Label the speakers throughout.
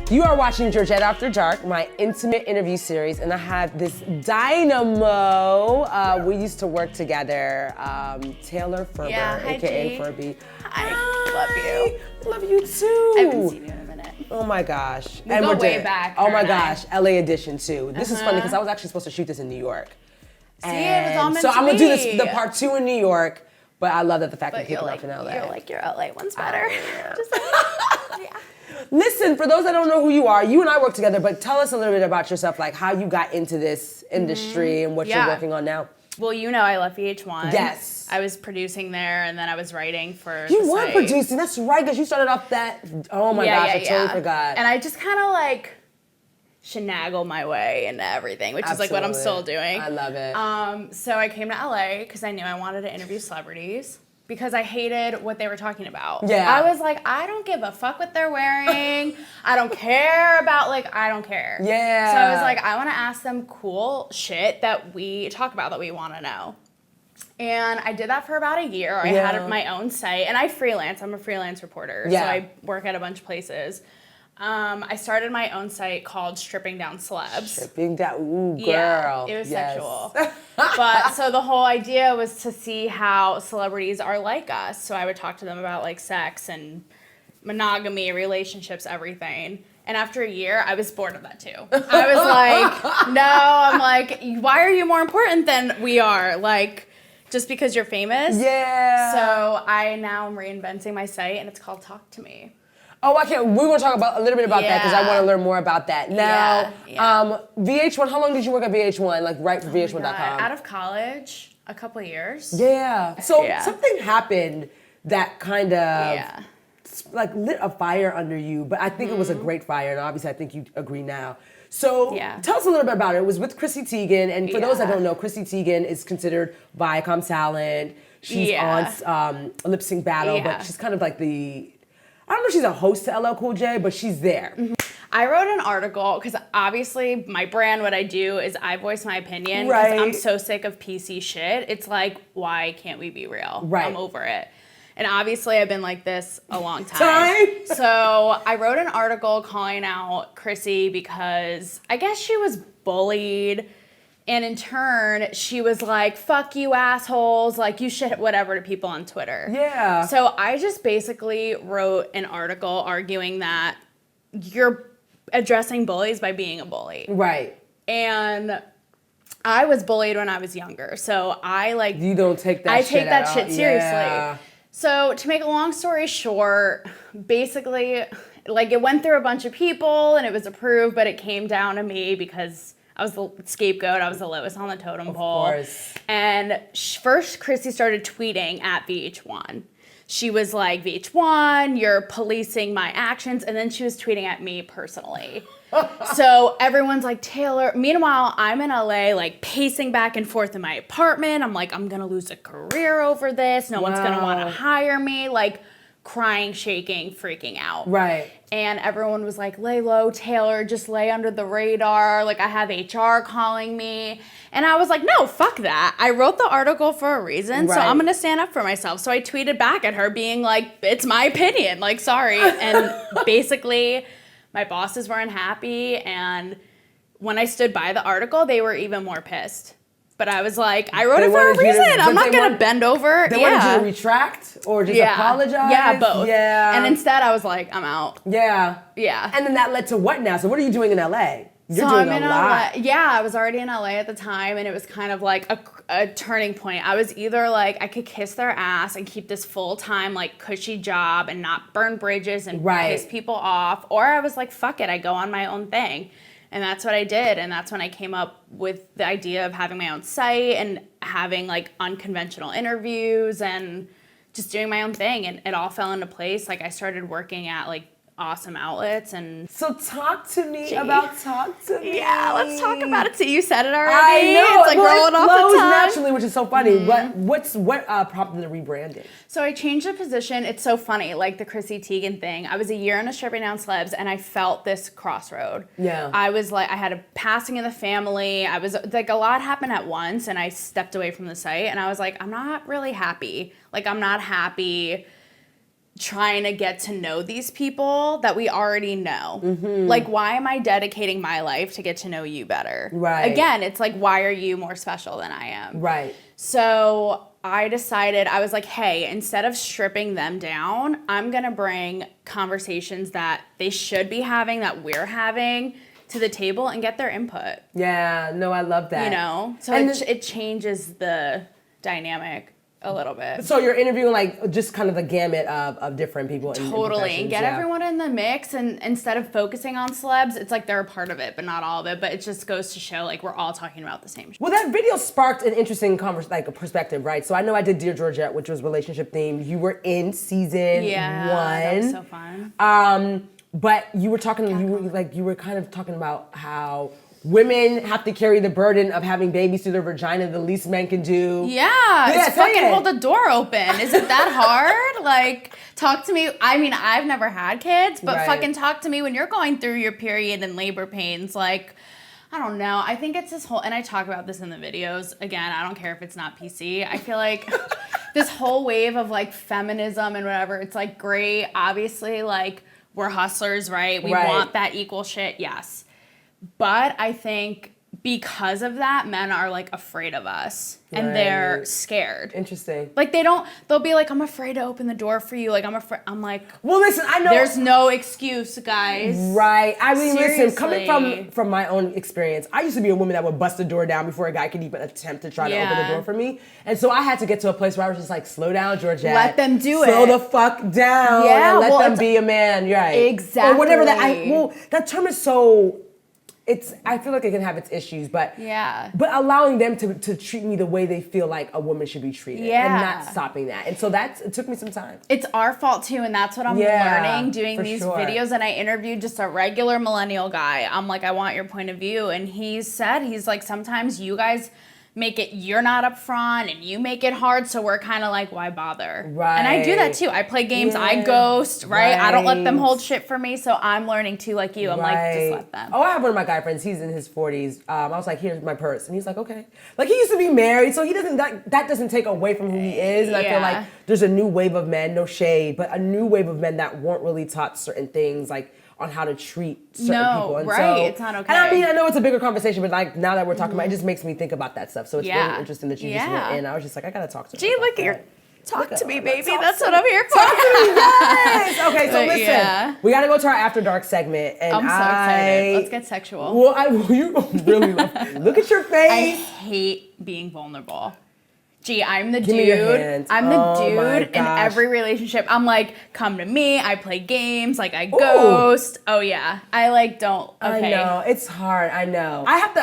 Speaker 1: You are watching Georgette After Dark, my intimate interview series, and I have this dynamo. We used to work together, Taylor Ferber, aka Ferby.
Speaker 2: I love you.
Speaker 1: Love you too.
Speaker 2: I haven't seen you in a minute.
Speaker 1: Oh my gosh.
Speaker 2: We go way back.
Speaker 1: Oh my gosh, LA edition too. This is funny because I was actually supposed to shoot this in New York.
Speaker 2: See, it was all meant
Speaker 1: so
Speaker 2: to
Speaker 1: I'm gonna
Speaker 2: be.
Speaker 1: do the part 2 in New York, but I love that the fact that you're kicking off in LA.
Speaker 2: You're like, your LA one's better. Just like, yeah.
Speaker 1: Listen, for those that don't know who you are, you and I work together, but tell us a little bit about yourself, like how you got into this industry and what you're working on now.
Speaker 2: Well, you know I left VH1.
Speaker 1: Yes.
Speaker 2: I was producing there, and then I was writing for
Speaker 1: You
Speaker 2: the
Speaker 1: were
Speaker 2: site.
Speaker 1: producing, that's right, because you started off that, oh my gosh, I totally forgot.
Speaker 2: And I just kind of like finagle my way into everything, which is like what I'm still doing.
Speaker 1: I love it.
Speaker 2: So I came to LA because I knew I wanted to interview celebrities because I hated what they were talking about.
Speaker 1: Yeah.
Speaker 2: I was like, I don't give a fuck what they're wearing. I don't care about, like, I don't care.
Speaker 1: Yeah.
Speaker 2: So I was like, I want to ask them cool shit that we talk about that we want to know. And I did that for about a year. I had my own site, and I freelance. I'm a freelance reporter, so I work at a bunch of places. I started my own site called Stripping Down Celebs.
Speaker 1: Stripping Down, ooh, girl.
Speaker 2: Yeah, it was sexual. But so the whole idea was to see how celebrities are like us. So I would talk to them about like sex and monogamy, relationships, everything. And after a year, I was bored of that too. I was like, no, I'm like, why are you more important than we are? Like, just because you're famous?
Speaker 1: Yeah.
Speaker 2: So I now am reinventing my site, and it's called Talk to Me.
Speaker 1: Oh, I can't. We want to talk about a little bit about that because I want to learn more about that. Now, VH1. How long did you work at VH1? Like right for VH1.com.
Speaker 2: Out of college, a couple of years.
Speaker 1: Yeah. So something happened that kind of like lit a fire under you, but I think it was a great fire, and obviously I think you agree now. So tell us a little bit about it. It was with Chrissy Teigen, and for those that don't know, Chrissy Teigen is considered Viacom talent. She's on Lip Sync Battle, but she's kind of like the, I don't know if she's a host to LL Cool J, but she's there.
Speaker 2: I wrote an article because obviously my brand, what I do is I voice my opinion because I'm so sick of PC shit. It's like, why can't we be real? I'm over it. And obviously I've been like this a long time. So I wrote an article calling out Chrissy because I guess she was bullied. And in turn, she was like, fuck you assholes, like you should whatever to people on Twitter.
Speaker 1: Yeah.
Speaker 2: So I just basically wrote an article arguing that you're addressing bullies by being a bully.
Speaker 1: Right.
Speaker 2: And I was bullied when I was younger. So I like...
Speaker 1: You don't take that shit
Speaker 2: I take that shit seriously.
Speaker 1: Yeah.
Speaker 2: So to make a long story short, basically, like it went through a bunch of people and it was approved, but it came down to me because I was the scapegoat. I was the lowest on the totem pole.
Speaker 1: Of course.
Speaker 2: And first, Chrissy started tweeting at VH1. She was like, VH1, you're policing my actions. And then she was tweeting at me personally. So everyone's like, Taylor. Meanwhile, I'm in LA, like pacing back and forth in my apartment. I'm like, I'm going to lose a career over this. No one's going to want to hire me. Like crying, shaking, freaking out.
Speaker 1: Right.
Speaker 2: And everyone was like, lay low, Taylor, just lay under the radar. Like, I have HR calling me. And I was like, no, fuck that. I wrote the article for a reason, so I'm going to stand up for myself. So I tweeted back at her being like, it's my opinion. Like, sorry. And basically, my bosses were unhappy. And when I stood by the article, they were even more pissed. But I was like, I wrote it for a reason. I'm not going to bend over.
Speaker 1: They wanted you to retract or just apologize?
Speaker 2: Yeah, both.
Speaker 1: Yeah.
Speaker 2: And instead, I was like, I'm out.
Speaker 1: Yeah.
Speaker 2: Yeah.
Speaker 1: And then that led to what now? So what are you doing in LA? You're
Speaker 2: so
Speaker 1: doing
Speaker 2: I'm in
Speaker 1: a lot.
Speaker 2: LA. Yeah, I was already in LA at the time, and it was kind of like a turning point. I was either like, I could kiss their ass and keep this full-time, like, cushy job and not burn bridges and piss people off, or I was like, fuck it, I go on my own thing. And that's what I did, and that's when I came up with the idea of having my own site and having like unconventional interviews and just doing my own thing, and it all fell into place. Like I started working at like awesome outlets and...
Speaker 1: So talk to me about Talk to Me.
Speaker 2: Yeah, let's talk about it. So you said it already.
Speaker 1: I know.
Speaker 2: It's like rolling off the tongue.
Speaker 1: Naturally, which is so funny. What prompted the rebranding?
Speaker 2: So I changed the position. It's so funny, like the Chrissy Teigen thing. I was a year in a Stripping Down Celebs, and I felt this crossroad.
Speaker 1: Yeah.
Speaker 2: I was like, I had a passing in the family. I was like, a lot happened at once, and I stepped away from the site, and I was like, I'm not really happy. Like, I'm not happy trying to get to know these people that we already know. Like, why am I dedicating my life to get to know you better?
Speaker 1: Right.
Speaker 2: Again, it's like, why are you more special than I am?
Speaker 1: Right.
Speaker 2: So I decided, I was like, hey, instead of stripping them down, I'm going to bring conversations that they should be having, that we're having, to the table and get their input.
Speaker 1: Yeah, no, I love that.
Speaker 2: You know? So it changes the dynamic a little bit.
Speaker 1: So you're interviewing like just kind of the gamut of different people.
Speaker 2: Totally, and get everyone in the mix, and instead of focusing on celebs, it's like they're a part of it, but not all of it. But it just goes to show like we're all talking about the same shit.
Speaker 1: Well, that video sparked an interesting a perspective, right? So I know I did Dear Georgette, which was relationship themed. You were in season 1.
Speaker 2: That was so fun.
Speaker 1: But you were talking, you were kind of talking about how women have to carry the burden of having babies through their vagina, the least men can do.
Speaker 2: Yeah, it's fucking hold the door open. Is it that hard? Like, talk to me. I mean, I've never had kids, but fucking talk to me when you're going through your period and labor pains. Like, I don't know. I think it's this whole, and I talk about this in the videos. Again, I don't care if it's not PC. I feel like this whole wave of like feminism and whatever, it's like great. Obviously, like, we're hustlers, right? We want that equal shit, yes. But I think because of that, men are like afraid of us and they're scared.
Speaker 1: Interesting.
Speaker 2: Like they'll be like, I'm afraid to open the door for you. Like I'm like,
Speaker 1: well, listen, I know.
Speaker 2: There's no excuse, guys.
Speaker 1: Right. I mean,
Speaker 2: Seriously.
Speaker 1: listen, coming from my own experience, I used to be a woman that would bust the door down before a guy could even attempt to try to open the door for me. And so I had to get to a place where I was just like, slow down, Georgette.
Speaker 2: Let them do it.
Speaker 1: Slow the fuck down.
Speaker 2: Yeah,
Speaker 1: and let them be a man. Right.
Speaker 2: Exactly.
Speaker 1: Or whatever that term is so... I feel like it can have its issues, but allowing them to treat me the way they feel like a woman should be treated, and not stopping that. And so it took me some time.
Speaker 2: It's our fault too, and that's what I'm learning doing these videos. And I interviewed just a regular millennial guy. I'm like, I want your point of view, and he's like, sometimes you guys make it, you're not up front and you make it hard, so we're kind of like, why bother? Right. And I do that too. I play games, I ghost, right? I don't let them hold shit for me, so I'm learning too, like you. I'm like, just let them.
Speaker 1: Oh, I have one of my guy friends, he's in his 40s. I was like, here's my purse. And he's like, okay. Like, he used to be married, so he doesn't, that doesn't take away from who he is. And I feel like there's a new wave of men, no shade, but a new wave of men that weren't really taught certain things, like on how to treat certain people. And so,
Speaker 2: it's not okay.
Speaker 1: And I mean, I know it's a bigger conversation, but like now that we're talking about it, just makes me think about that stuff. So it's really interesting that you just went in. I was just like, I gotta talk to her.
Speaker 2: Gee, look at your talk to me, baby. That's what I'm here for.
Speaker 1: Talk to me, yes. Okay, so listen, we gotta go to our After Dark segment, and
Speaker 2: I'm so excited. Let's get sexual.
Speaker 1: Well, you really look at your face.
Speaker 2: I hate being vulnerable. Gee, I'm the dude. I'm the dude in every relationship. I'm like, come to me. I play games. Like, I ghost. Oh, yeah. I like don't. Okay.
Speaker 1: I know. It's hard. I know. I have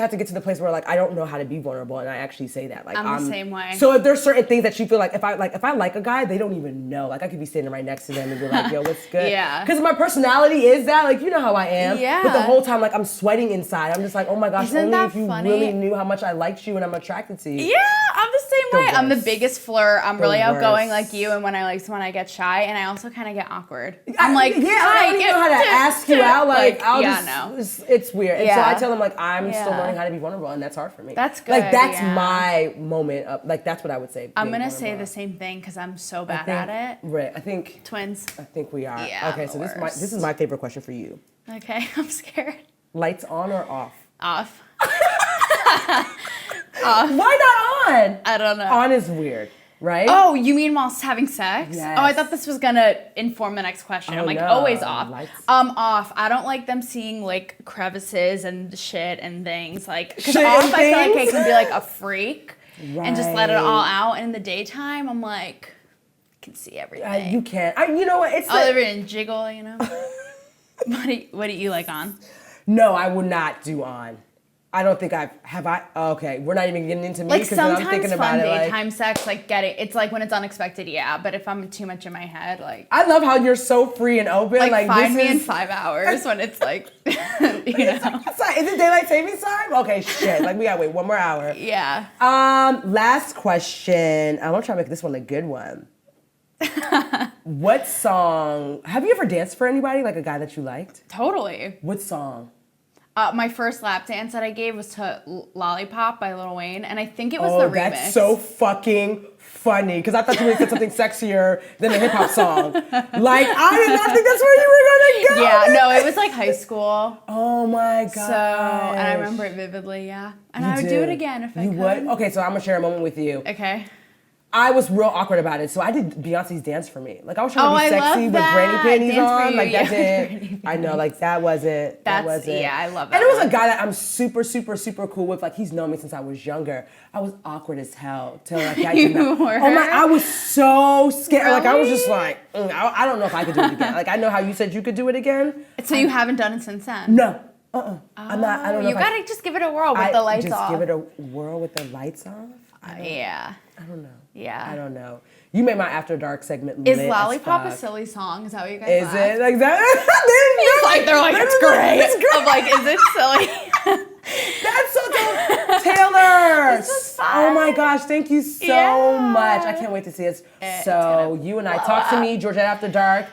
Speaker 1: to get to the place where like I don't know how to be vulnerable, and I actually say that. Like,
Speaker 2: I'm the same way.
Speaker 1: So if there's certain things that you feel like if I like a guy, they don't even know. Like, I could be sitting right next to them and be like, yo, what's good?
Speaker 2: Yeah.
Speaker 1: Because my personality is that. Like, you know how I am.
Speaker 2: Yeah.
Speaker 1: But the whole time, like, I'm sweating inside. I'm just like, oh my gosh,
Speaker 2: Isn't
Speaker 1: only
Speaker 2: that
Speaker 1: if you
Speaker 2: funny?
Speaker 1: really knew how much I liked you and I'm attracted to you.
Speaker 2: Yeah, I'm the same way. I'm the biggest flirt. I'm really outgoing like you, and when I like someone, I get shy, and I also kind of get awkward. I'm like,
Speaker 1: I don't even know how to ask you out. Like, it's weird. And so I tell them like I'm still learning how to be vulnerable, and that's hard for me.
Speaker 2: That's good.
Speaker 1: Like, that's my moment of like, that's what I would say.
Speaker 2: I'm gonna say the same thing because I'm so bad at it.
Speaker 1: Right. I think
Speaker 2: twins.
Speaker 1: I think we are.
Speaker 2: Yeah.
Speaker 1: Okay. So this is my favorite question for you.
Speaker 2: Okay, I'm scared.
Speaker 1: Lights on or off?
Speaker 2: Off.
Speaker 1: Off. Why not on?
Speaker 2: I don't know.
Speaker 1: On is weird, right?
Speaker 2: Oh, you mean whilst having sex?
Speaker 1: Yes.
Speaker 2: Oh, I thought this was gonna inform the next question. I'm like, always off.
Speaker 1: Lights.
Speaker 2: Off. I don't like them seeing like crevices and shit and things. Like, because off, I feel like I can be like a freak and just let it all out. And in the daytime, I'm like, I can see everything.
Speaker 1: You can't. You know what? It's
Speaker 2: I'll live it in jiggle, you know. What do you like on?
Speaker 1: No, I would not do on. I don't think have I. Okay, we're not even getting into me because
Speaker 2: sometimes
Speaker 1: I'm thinking
Speaker 2: fun
Speaker 1: about it.
Speaker 2: daytime sex, like it's like when it's unexpected, yeah. But if I'm too much in my head, like
Speaker 1: I love how you're so free and open. Like
Speaker 2: find me in 5 hours when it's like, you know.
Speaker 1: Is it daylight savings time? Okay, shit. Like, we gotta wait 1 more hour.
Speaker 2: Yeah.
Speaker 1: Last question. I want to try to make this one a good one. What song? Have you ever danced for anybody? Like a guy that you liked?
Speaker 2: Totally.
Speaker 1: What song?
Speaker 2: My first lap dance that I gave was to Lollipop by Lil Wayne, and I think it was the remix.
Speaker 1: That's so fucking funny, because I thought you would have said something sexier than a hip hop song. Like, I did not think that's where you were gonna go.
Speaker 2: Yeah, no, it was like high school.
Speaker 1: Oh my god.
Speaker 2: So, and I remember it vividly, yeah. And I would do it again if I could.
Speaker 1: You would? Okay, so I'm gonna share a moment with you.
Speaker 2: Okay.
Speaker 1: I was real awkward about it, so I did Beyonce's Dance for Me. Like, I was trying to be sexy with granny panties on. Like, that didn't. I know, like, that wasn't.
Speaker 2: Yeah, I love that.
Speaker 1: And it was a guy that I'm super, super, super cool with. Like, he's known me since I was younger. I was awkward as hell till like that.
Speaker 2: You were?
Speaker 1: Oh my! I was so scared.
Speaker 2: Really?
Speaker 1: Like, I was just like, I don't know if I could do it again. Like, I know how you said you could do it again.
Speaker 2: So you haven't done it since then?
Speaker 1: No. I'm not. I don't know.
Speaker 2: You gotta just give it a whirl with the lights off.
Speaker 1: Just give it a whirl with the lights off.
Speaker 2: Yeah.
Speaker 1: I don't know.
Speaker 2: Yeah.
Speaker 1: I don't know. You made my After Dark segment lit.
Speaker 2: Is Lollipop a silly song? Is that what you guys
Speaker 1: Is
Speaker 2: laugh?
Speaker 1: it like that?
Speaker 2: They're like, it's great.
Speaker 1: It's great.
Speaker 2: I'm like, is it silly?
Speaker 1: That's so dope. Taylor.
Speaker 2: This was fun.
Speaker 1: Oh my gosh, thank you so much. I can't wait to see it. So you and I talk to me, Georgette After Dark.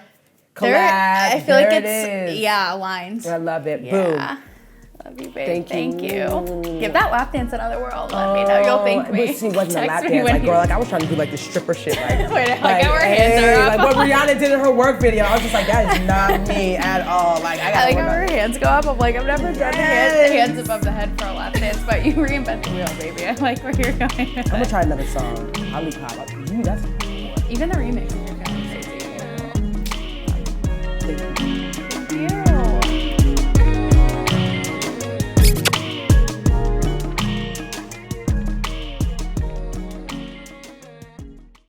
Speaker 1: Collab.
Speaker 2: I feel like
Speaker 1: it
Speaker 2: it's
Speaker 1: is.
Speaker 2: aligned.
Speaker 1: I love it.
Speaker 2: Yeah.
Speaker 1: Boom.
Speaker 2: Love you, babe.
Speaker 1: Thank you.
Speaker 2: Give that lap dance another whirl. Let me know. You'll thank me.
Speaker 1: But see, it wasn't a lap dance. Like, girl, like, I was trying to do, like, the stripper shit. Like,
Speaker 2: wait, like our hands are up.
Speaker 1: Like, what Rihanna did in her work video. I was just like, that is not me at all. Like, I
Speaker 2: like how her hands go up. I'm like, I've never done hands above the head for a lap dance, but you reinvent the wheel, baby. I like where you're going.
Speaker 1: I'm going to try another song. I'll leave hop. That's
Speaker 2: even the remix is kind of crazy.
Speaker 1: Thank you.